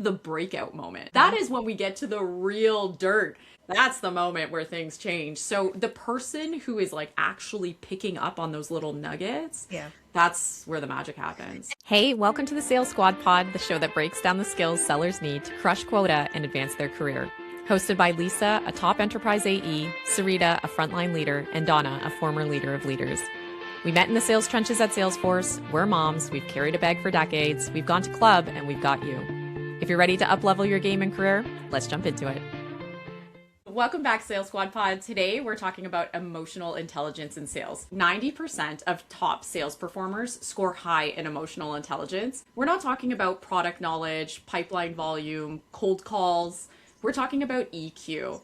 the breakout moment. That is when we get to the real dirt. That's the moment where things change. So the person who is like actually picking up on those little nuggets, Yeah. that's where the magic happens. Hey, welcome to the Sales Squad Pod, the show that breaks down the skills sellers need to crush quota and advance their career. Hosted by Lisa, a top enterprise AE, Syreeta, a frontline leader, and Donna, a former leader of leaders. We met in the sales trenches at Salesforce. We're moms. We've carried a bag for decades. We've gone to club, and we've got you. If you're ready to up-level your game and career, let's jump into it. Welcome back, Sales Squad Pod. Today, we're talking about emotional intelligence in sales. 90% of top sales performers score high in emotional intelligence. We're not talking about product knowledge, pipeline volume, cold calls. We're talking about EQ.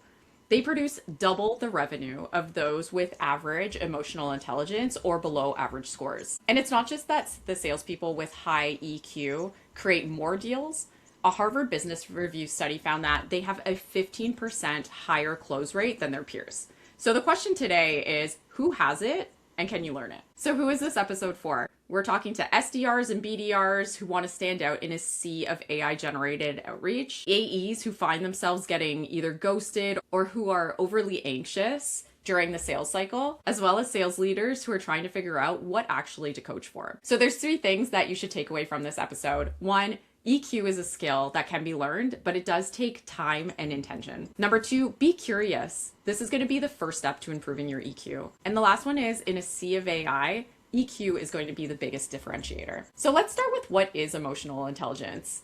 They produce double the revenue of those with average emotional intelligence or below average scores. And it's not just that the salespeople with high EQ create more deals. A Harvard Business Review study found that they have a 15% higher close rate than their peers. So the question today is, who has it and can you learn it? So who is this episode for? We're talking to SDRs and BDRs who want to stand out in a sea of AI-generated outreach, AEs who find themselves getting either ghosted or who are overly anxious during the sales cycle, as well as sales leaders who are trying to figure out what actually to coach for. So there's 3 things that you should take away from this episode. 1, EQ is a skill that can be learned, but it does take time and intention. Number 2, be curious. This is going to be the first step to improving your EQ. And the last one is, in a sea of AI, EQ is going to be the biggest differentiator. So let's start with what is emotional intelligence.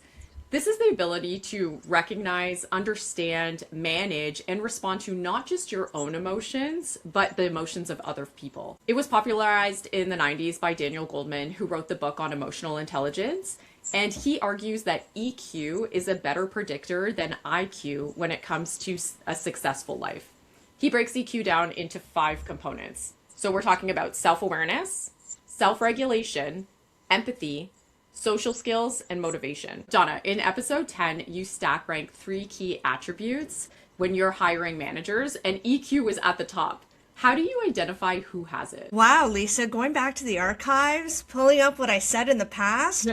This is the ability to recognize, understand, manage, and respond to not just your own emotions, but the emotions of other people. It was popularized in the 90s by Daniel Goleman, who wrote the book on emotional intelligence. And he argues that EQ is a better predictor than IQ when it comes to a successful life. He breaks EQ down into 5 components. So we're talking about self-awareness, self-regulation, empathy, social skills, and motivation. Donna, in episode 10, you stack rank 3 key attributes when you're hiring managers, and EQ is at the top. How do you identify who has it? Wow, Lisa, going back to the archives, pulling up what I said in the past,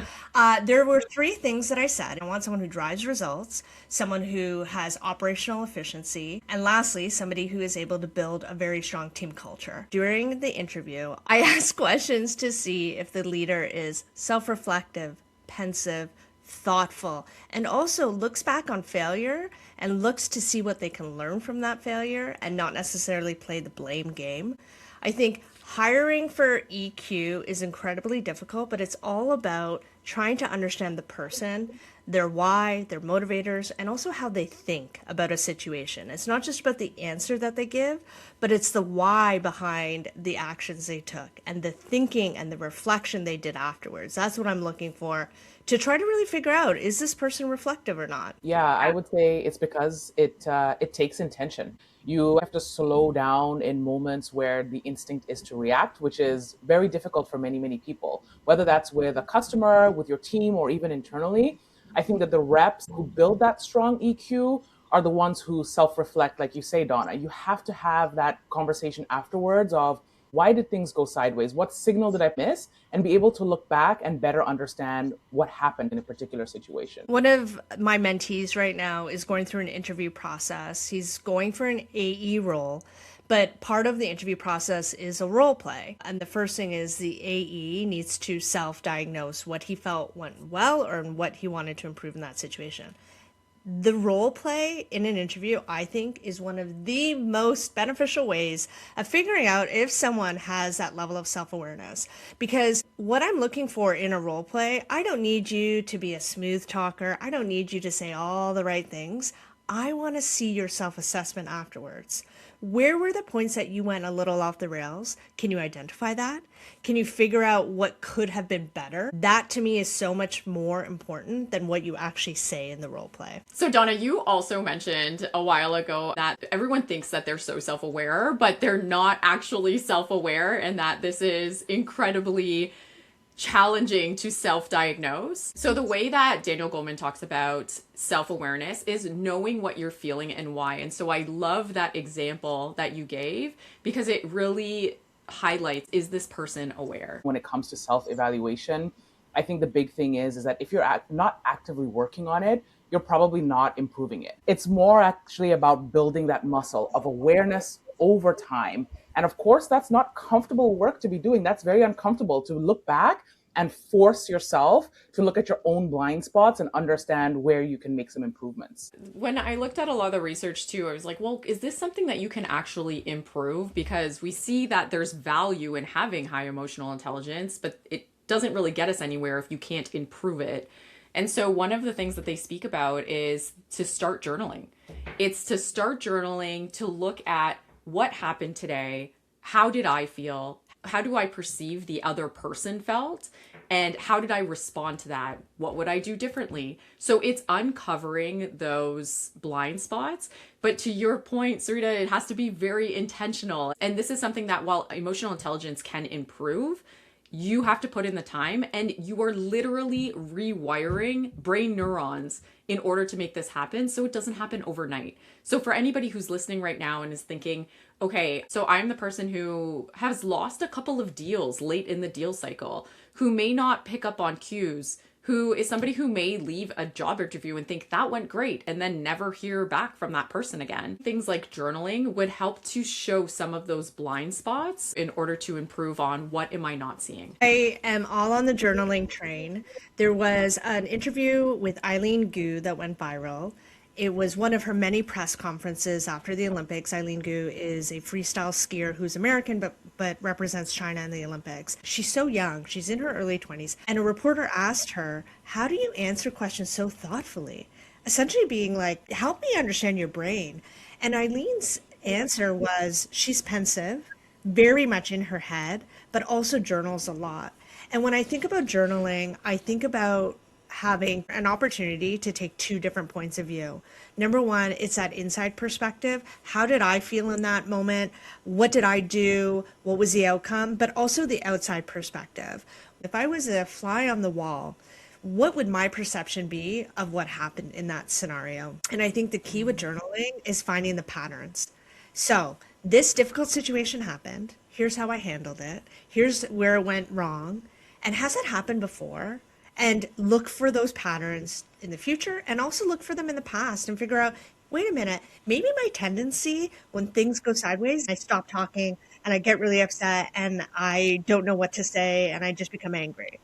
there were 3 things that I said. I want someone who drives results, someone who has operational efficiency, and lastly, somebody who is able to build a very strong team culture. During the interview, I asked questions to see if the leader is self-reflective, pensive, thoughtful, and also looks back on failure and looks to see what they can learn from that failure and not necessarily play the blame game. I think hiring for EQ is incredibly difficult, but it's all about trying to understand the person, their why, their motivators, and also how they think about a situation. It's not just about the answer that they give, but it's the why behind the actions they took and the thinking and the reflection they did afterwards. That's what I'm looking for to try to really figure out, is this person reflective or not? Yeah, I would say it's because it takes intention. You have to slow down in moments where the instinct is to react, which is very difficult for many, many people, whether that's with a customer, with your team, or even internally. I think that the reps who build that strong EQ are the ones who self-reflect, like you say, Donna. You have to have that conversation afterwards of, why did things go sideways? What signal did I miss? And be able to look back and better understand what happened in a particular situation. One of my mentees right now is going through an interview process. He's going for an AE role, but part of the interview process is a role play. And the first thing is the AE needs to self-diagnose what he felt went well or what he wanted to improve in that situation. The role play in an interview, I think, is one of the most beneficial ways of figuring out if someone has that level of self-awareness. Because what I'm looking for in a role play, I don't need you to be a smooth talker. I don't need you to say all the right things. I want to see your self-assessment afterwards. Where were the points that you went a little off the rails? Can you identify that? Can you figure out what could have been better? That to me is so much more important than what you actually say in the role play. So Donna, you also mentioned a while ago that everyone thinks that they're so self-aware, but they're not actually self-aware, and that this is incredibly challenging to self-diagnose. So the way that Daniel Goleman talks about self-awareness is knowing what you're feeling and why. And so I love that example that you gave because it really highlights, is this person aware? When it comes to self-evaluation, I think the big thing is that if you're not actively working on it, you're probably not improving it. It's more actually about building that muscle of awareness over time. And of course, that's not comfortable work to be doing. That's very uncomfortable to look back and force yourself to look at your own blind spots and understand where you can make some improvements. When I looked at a lot of the research too, I was like, well, is this something that you can actually improve? Because we see that there's value in having high emotional intelligence, but it doesn't really get us anywhere if you can't improve it. And so one of the things that they speak about is to start journaling. It's to start journaling, to look at what happened today. How did I feel? How do I perceive the other person felt? And how did I respond to that? What would I do differently? So it's uncovering those blind spots. But to your point, Syreeta, it has to be very intentional. And this is something that while emotional intelligence can improve, you have to put in the time, and you are literally rewiring brain neurons in order to make this happen, so it doesn't happen overnight. So for anybody who's listening right now and is thinking, okay, so I'm the person who has lost a couple of deals late in the deal cycle, who may not pick up on cues, who is somebody who may leave a job interview and think that went great and then never hear back from that person again. Things like journaling would help to show some of those blind spots in order to improve on what am I not seeing. I am all on the journaling train. There was an interview with Eileen Gu that went viral. It was one of her many press conferences after the Olympics. Eileen Gu is a freestyle skier who's American, but represents China in the Olympics. She's so young. She's in her early 20s. And a reporter asked her, how do you answer questions so thoughtfully? Essentially being like, help me understand your brain. And Eileen's answer was, she's pensive, very much in her head, but also journals a lot. And when I think about journaling, I think about having an opportunity to take two different points of view. Number one, it's that inside perspective. How did I feel in that moment? What did I do? What was the outcome? But also the outside perspective. If I was a fly on the wall, what would my perception be of what happened in that scenario? And I think the key with journaling is finding the patterns. So this difficult situation happened. Here's how I handled it. Here's where it went wrong. And has it happened before? And look for those patterns in the future, and also look for them in the past and figure out, wait a minute, maybe my tendency when things go sideways, I stop talking and I get really upset and I don't know what to say and I just become angry.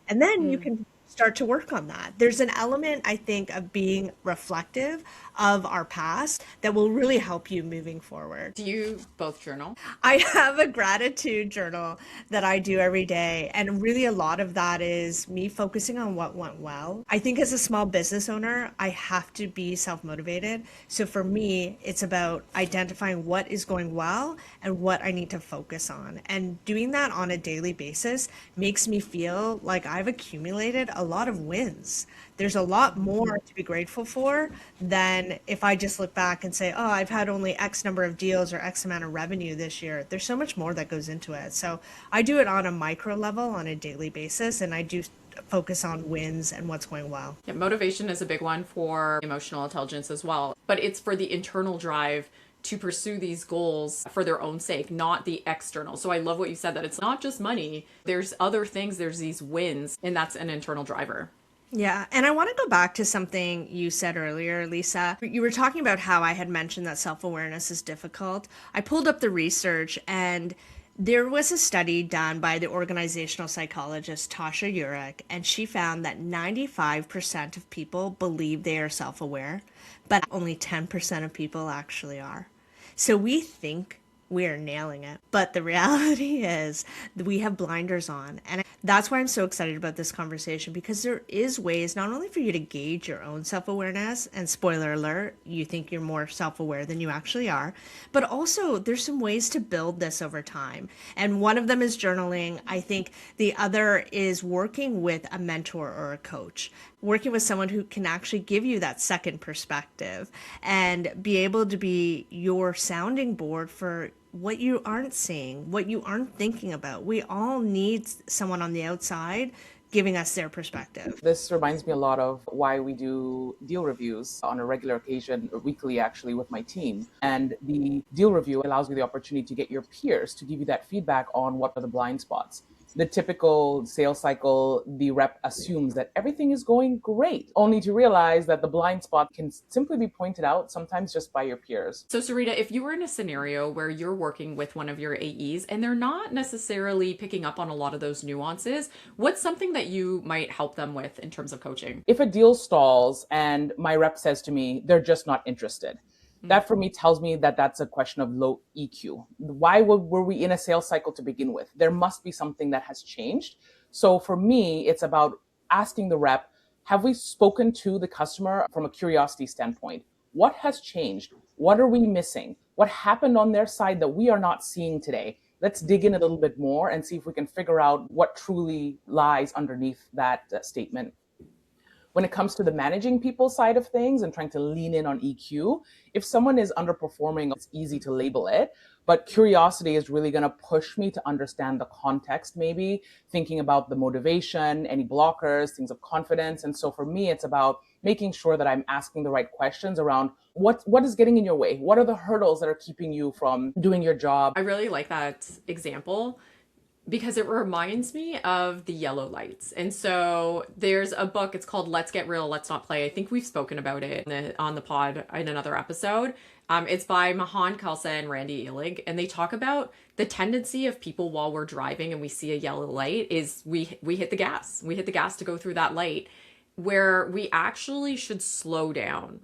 And then you can start to work on that. There's an element, I think, of being reflective of our past that will really help you moving forward. Do you both journal? I have a gratitude journal that I do every day. And really a lot of that is me focusing on what went well. I think as a small business owner, I have to be self-motivated. So for me, it's about identifying what is going well and what I need to focus on. And doing that on a daily basis makes me feel like I've accumulated a lot of wins. There's a lot more to be grateful for than if I just look back and say, oh, I've had only X number of deals or X amount of revenue this year. There's so much more that goes into it. So I do it on a micro level on a daily basis, and I do focus on wins and what's going well. Yeah, motivation is a big one for emotional intelligence as well, but it's for the internal drive to pursue these goals for their own sake, not the external. So I love what you said, that it's not just money. There's other things, there's these wins, and that's an internal driver. Yeah, and I want to go back to something you said earlier, Lisa. You were talking about how I had mentioned that self-awareness is difficult. I pulled up the research, and there was a study done by the organizational psychologist Tasha Eurich, and she found that 95% of people believe they are self-aware, but only 10% of people actually are. So we think we are nailing it, but the reality is that we have blinders on. And that's why I'm so excited about this conversation, because there is ways not only for you to gauge your own self-awareness, and spoiler alert, you think you're more self-aware than you actually are, but also there's some ways to build this over time. And one of them is journaling. I think the other is working with a mentor or a coach, working with someone who can actually give you that second perspective and be able to be your sounding board for what you aren't seeing, what you aren't thinking about. We all need someone on the outside giving us their perspective. This reminds me a lot of why we do deal reviews on a regular occasion, or weekly actually, with my team. And the deal review allows you the opportunity to get your peers to give you that feedback on what are the blind spots. The typical sales cycle, the rep assumes that everything is going great, only to realize that the blind spot can simply be pointed out, sometimes just by your peers. So, Syreeta, if you were in a scenario where you're working with one of your AEs and they're not necessarily picking up on a lot of those nuances, what's something that you might help them with in terms of coaching? If a deal stalls and my rep says to me, they're just not interested, that for me tells me that that's a question of low EQ. Why were we in a sales cycle to begin with? There must be something that has changed. So for me, it's about asking the rep, have we spoken to the customer from a curiosity standpoint? What has changed? What are we missing? What happened on their side that we are not seeing today? Let's dig in a little bit more and see if we can figure out what truly lies underneath that statement. When it comes to the managing people side of things and trying to lean in on EQ, if someone is underperforming, it's easy to label it. But curiosity is really going to push me to understand the context, maybe thinking about the motivation, any blockers, things of confidence. And so for me, it's about making sure that I'm asking the right questions around what is getting in your way? What are the hurdles that are keeping you from doing your job? I really like that example because it reminds me of the yellow lights. And so there's a book, it's called Let's Get Real, Let's Not Play. I think we've spoken about it on the pod in another episode. It's by Mahan Khalsa and Randy Elig, and they talk about the tendency of people while we're driving and we see a yellow light is we hit the gas. We hit the gas to go through that light, where we actually should slow down,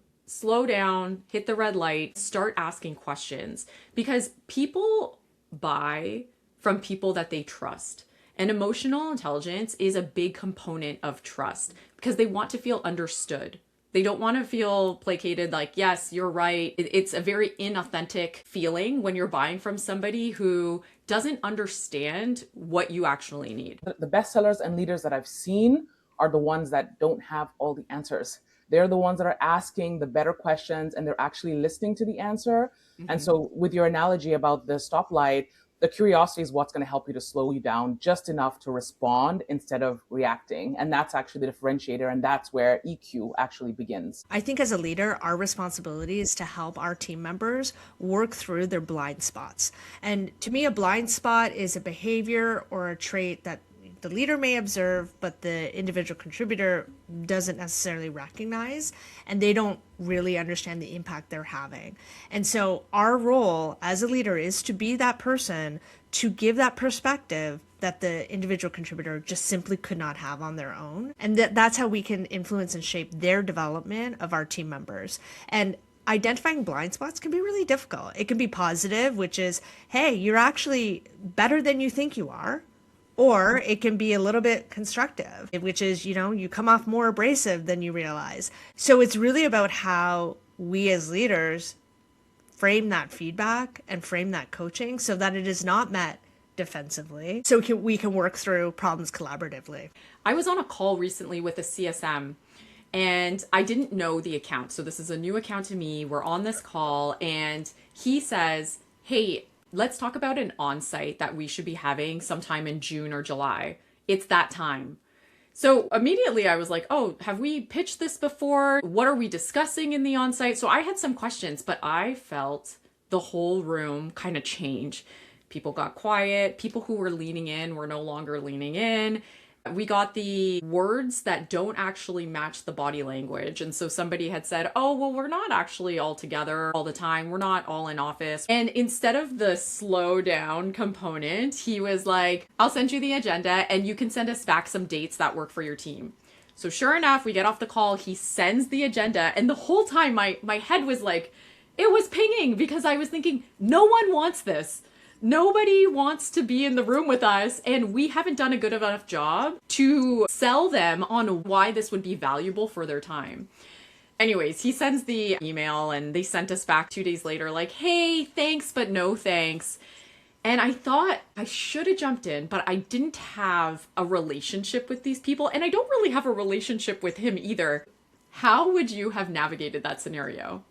hit the red light, start asking questions, because people buy from people that they trust. And emotional intelligence is a big component of trust because they want to feel understood. They don't want to feel placated like, yes, you're right. It's a very inauthentic feeling when you're buying from somebody who doesn't understand what you actually need. The best sellers and leaders that I've seen are the ones that don't have all the answers. They're the ones that are asking the better questions and they're actually listening to the answer. Mm-hmm. And so with your analogy about the stoplight, the curiosity is what's going to help you to slow you down just enough to respond instead of reacting. And that's actually the differentiator. And that's where EQ actually begins. I think as a leader, our responsibility is to help our team members work through their blind spots. And to me, a blind spot is a behavior or a trait that the leader may observe, but the individual contributor doesn't necessarily recognize, and they don't really understand the impact they're having. And so our role as a leader is to be that person to give that perspective that the individual contributor just simply could not have on their own. And that's how we can influence and shape their development of our team members. And identifying blind spots can be really difficult. It can be positive, which is, hey, you're actually better than you think you are. Or it can be a little bit constructive, which is, you come off more abrasive than you realize. So it's really about how we as leaders frame that feedback and frame that coaching so that it is not met defensively. So we can work through problems collaboratively. I was on a call recently with a CSM and I didn't know the account. So this is a new account to me. We're on this call and he says, hey, let's talk about an on-site that we should be having sometime in June or July. It's that time. So immediately I was like, oh, have we pitched this before? What are we discussing in the on-site? So I had some questions, but I felt the whole room kind of change. People got quiet. People who were leaning in were no longer leaning in. We got the words that don't actually match the body language. And so somebody had said, oh, well, we're not actually all together all the time. We're not all in office. And instead of the slow down component, he was like, I'll send you the agenda and you can send us back some dates that work for your team. So sure enough, we get off the call. He sends the agenda. And the whole time my head was like, it was pinging because I was thinking, no one wants this. Nobody wants to be in the room with us, and we haven't done a good enough job to sell them on why this would be valuable for their time. Anyways, he sends the email and they sent us back 2 days later like, hey, thanks, but no thanks. And I thought I should have jumped in, but I didn't have a relationship with these people, and I don't really have a relationship with him either. How would you have navigated that scenario?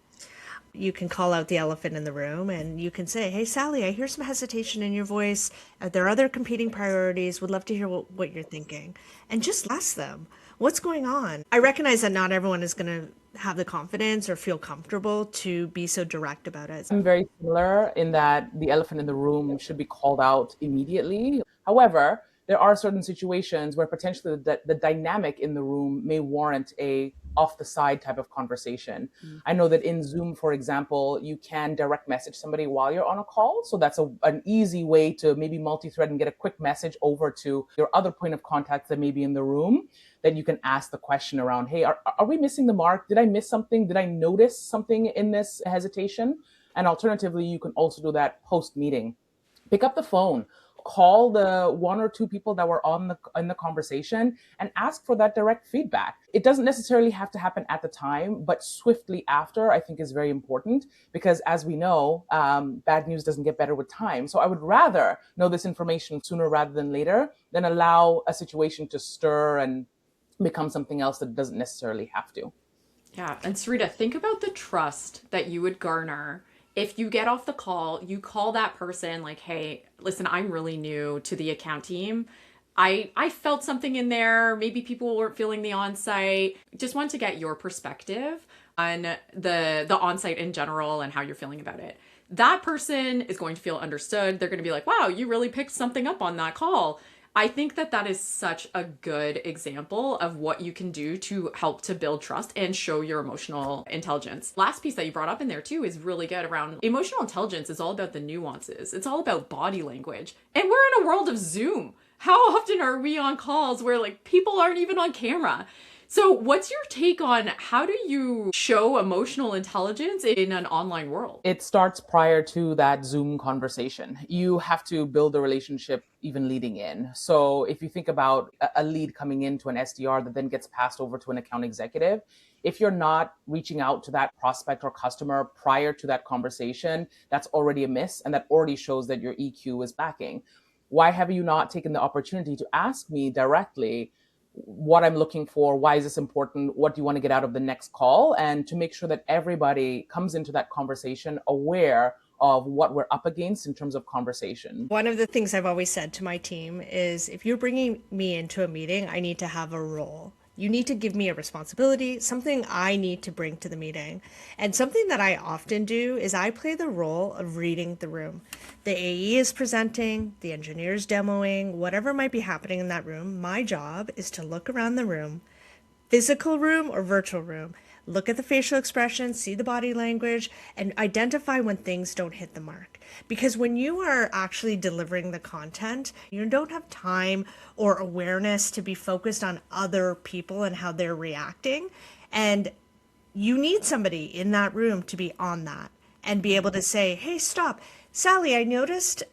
You can call out the elephant in the room and you can say, hey, Sally, I hear some hesitation in your voice. There are other competing priorities. Would love to hear what you're thinking. And just ask them, what's going on? I recognize that not everyone is going to have the confidence or feel comfortable to be so direct about it. I'm very similar in that the elephant in the room should be called out immediately. However, there are certain situations where potentially the dynamic in the room may warrant a off the side type of conversation. I know that in Zoom, for example, you can direct message somebody while you're on a call. So that's an easy way to maybe multi-thread and get a quick message over to your other point of contact that may be in the room. Then you can ask the question around, hey, are we missing the mark? Did I miss something? Did I notice something in this hesitation? And alternatively, you can also do that post-meeting. Pick up the phone, call the one or two people that were in the conversation and ask for that direct feedback. It doesn't necessarily have to happen at the time, but swiftly after, I think is very important because as we know, bad news doesn't get better with time. So I would rather know this information sooner rather than later than allow a situation to stir and become something else that doesn't necessarily have to. Yeah. And Syreeta, think about the trust that you would garner if you get off the call, you call that person like, hey, listen, I'm really new to the account team. I felt something in there. Maybe people weren't feeling the on-site. Just want to get your perspective on the on-site in general and how you're feeling about it. That person is going to feel understood. They're going to be like, wow, you really picked something up on that call. I think that is such a good example of what you can do to help to build trust and show your emotional intelligence. Last piece that you brought up in there too is really good around emotional intelligence is all about the nuances. It's all about body language. And we're in a world of Zoom. How often are we on calls where like people aren't even on camera? So what's your take on how do you show emotional intelligence in an online world? It starts prior to that Zoom conversation. You have to build a relationship even leading in. So if you think about a lead coming into an SDR that then gets passed over to an account executive, if you're not reaching out to that prospect or customer prior to that conversation, that's already a miss. And that already shows that your EQ is lacking. Why have you not taken the opportunity to ask me directly what I'm looking for? Why is this important? What do you want to get out of the next call? And to make sure that everybody comes into that conversation aware of what we're up against in terms of conversation. One of the things I've always said to my team is if you're bringing me into a meeting, I need to have a role. You need to give me a responsibility, something I need to bring to the meeting. And something that I often do is I play the role of reading the room. The AE is presenting, the engineer is demoing, whatever might be happening in that room. My job is to look around the room, physical room or virtual room, look at the facial expression, see the body language, and identify when things don't hit the mark. Because when you are actually delivering the content, you don't have time or awareness to be focused on other people and how they're reacting. And you need somebody in that room to be on that and be able to say, hey, stop. Sally, I noticed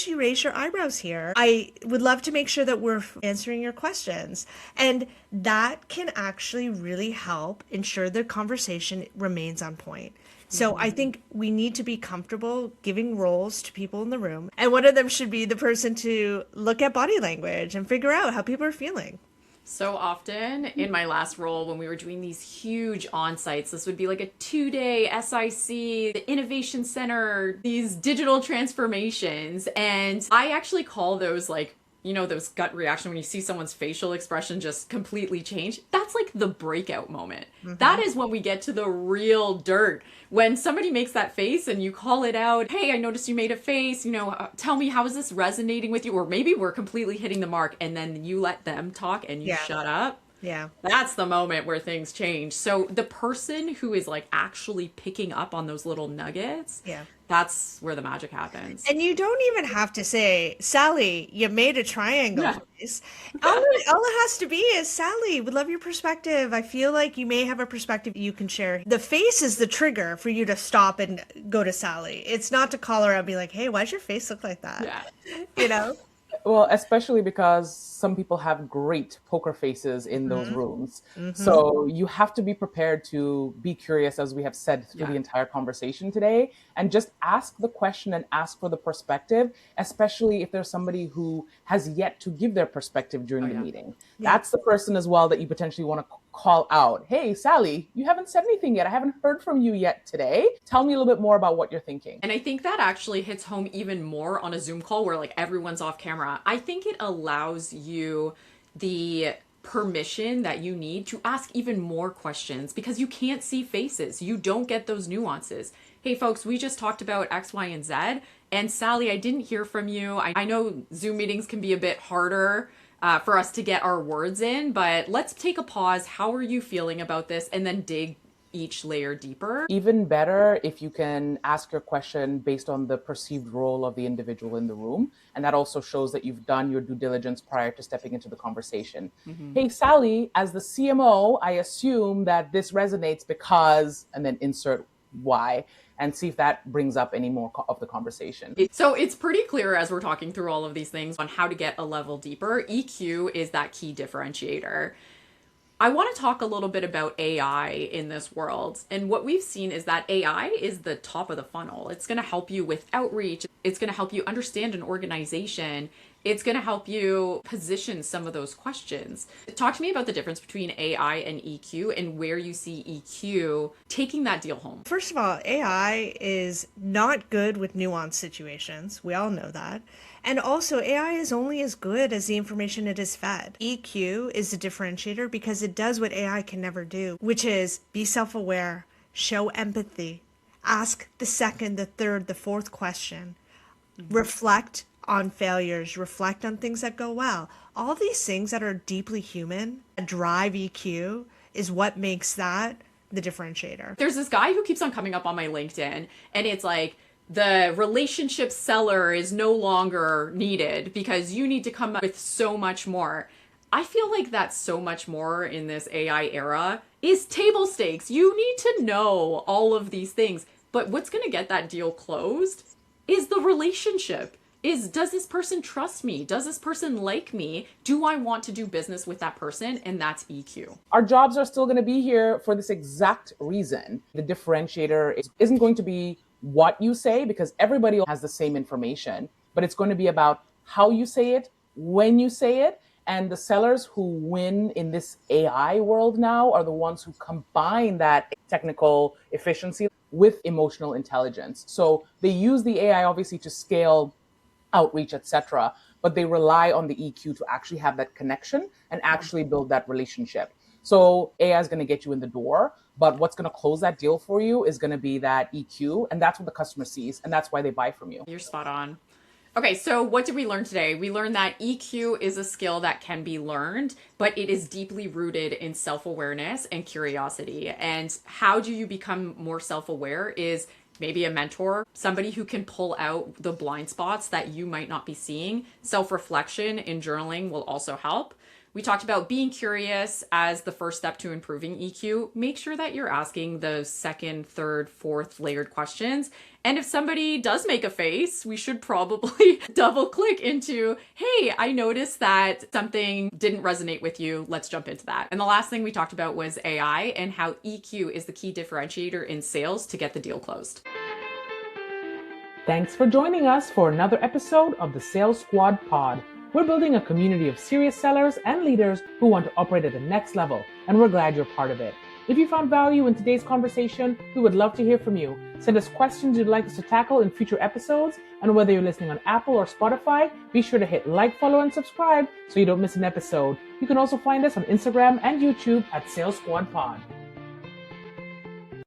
you raised your eyebrows here. I would love to make sure that we're answering your questions. And that can actually really help ensure the conversation remains on point. So I think we need to be comfortable giving roles to people in the room. And one of them should be the person to look at body language and figure out how people are feeling. So often in my last role, when we were doing these huge on-sites, this would be like a 2-day SIC, the Innovation Center, these digital transformations. And I actually call those like, you know, those gut reaction when you see someone's facial expression just completely change. That's like the breakout moment. Mm-hmm. That is when we get to the real dirt. When somebody makes that face and you call it out, hey, I noticed you made a face, you know, tell me, how is this resonating with you? Or maybe we're completely hitting the mark and then you let them talk and you shut up. Yeah. That's the moment where things change. So the person who is like actually picking up on those little nuggets, that's where the magic happens. And you don't even have to say, Sally, you made a triangle face. All it has to be is, Sally, would love your perspective. I feel like you may have a perspective you can share. The face is the trigger for you to stop and go to Sally. It's not to call her out and be like, hey, why does your face look like that? Yeah. You know? Well, especially because some people have great poker faces in those rooms. So you have to be prepared to be curious, as we have said through the entire conversation today, and just ask the question and ask for the perspective, especially if there's somebody who has yet to give their perspective during the meeting. That's the person as well that you potentially want to call out. Hey, Sally, you haven't said anything yet. I haven't heard from you yet today. Tell me a little bit more about what you're thinking. And I think that actually hits home even more on a Zoom call where like everyone's off camera. I think it allows you the permission that you need to ask even more questions because you can't see faces. You don't get those nuances. Hey folks, we just talked about X, Y, and Z. And Sally, I didn't hear from you. I know Zoom meetings can be a bit harder for us to get our words in, but let's take a pause. How are you feeling about this? And then dig each layer deeper. Even better if you can ask your question based on the perceived role of the individual in the room. And that also shows that you've done your due diligence prior to stepping into the conversation. Hey, Sally, as the CMO, I assume that this resonates because, and then insert why, and see if that brings up any more of the conversation. So it's pretty clear as we're talking through all of these things on how to get a level deeper. EQ is that key differentiator. I want to talk a little bit about AI in this world. And what we've seen is that AI is the top of the funnel. It's going to help you with outreach. It's going to help you understand an organization. It's going to help you position some of those questions. Talk to me about the difference between AI and EQ and where you see EQ taking that deal home. First of all, AI is not good with nuanced situations. We all know that. And also, AI is only as good as the information it is fed. EQ is a differentiator because it does what AI can never do, which is be self-aware, show empathy, ask the second, the third, the fourth question, reflect on failures, reflect on things that go well. All these things that are deeply human, drive EQ, is what makes that the differentiator. There's this guy who keeps on coming up on my LinkedIn, and it's like, the relationship seller is no longer needed because you need to come up with so much more. I feel like that so much more in this AI era is table stakes. You need to know all of these things. But what's going to get that deal closed is the relationship. Does this person trust me? Does this person like me? Do I want to do business with that person? And that's EQ. Our jobs are still going to be here for this exact reason. The differentiator isn't going to be what you say because everybody has the same information, but it's going to be about how you say it, when you say it. And the sellers who win in this AI world now are the ones who combine that technical efficiency with emotional intelligence. So they use the AI obviously to scale outreach, etc., but they rely on the EQ to actually have that connection and actually build that relationship. So AI is going to get you in the door, but what's going to close that deal for you is going to be that EQ, and that's what the customer sees, and that's why they buy from you. You're spot on. Okay, so what did we learn today? We learned that EQ is a skill that can be learned, but it is deeply rooted in self-awareness and curiosity. And how do you become more self-aware is maybe a mentor, somebody who can pull out the blind spots that you might not be seeing. Self-reflection in journaling will also help. We talked about being curious as the first step to improving EQ. Make sure that you're asking those second, third, fourth layered questions. And if somebody does make a face, we should probably double click into, hey, I noticed that something didn't resonate with you. Let's jump into that. And the last thing we talked about was AI and how EQ is the key differentiator in sales to get the deal closed. Thanks for joining us for another episode of the Sales Squad Pod. We're building a community of serious sellers and leaders who want to operate at the next level, and we're glad you're part of it. If you found value in today's conversation, we would love to hear from you. Send us questions you'd like us to tackle in future episodes, and whether you're listening on Apple or Spotify, be sure to hit like, follow, and subscribe so you don't miss an episode. You can also find us on Instagram and YouTube at Sales Squad Pod.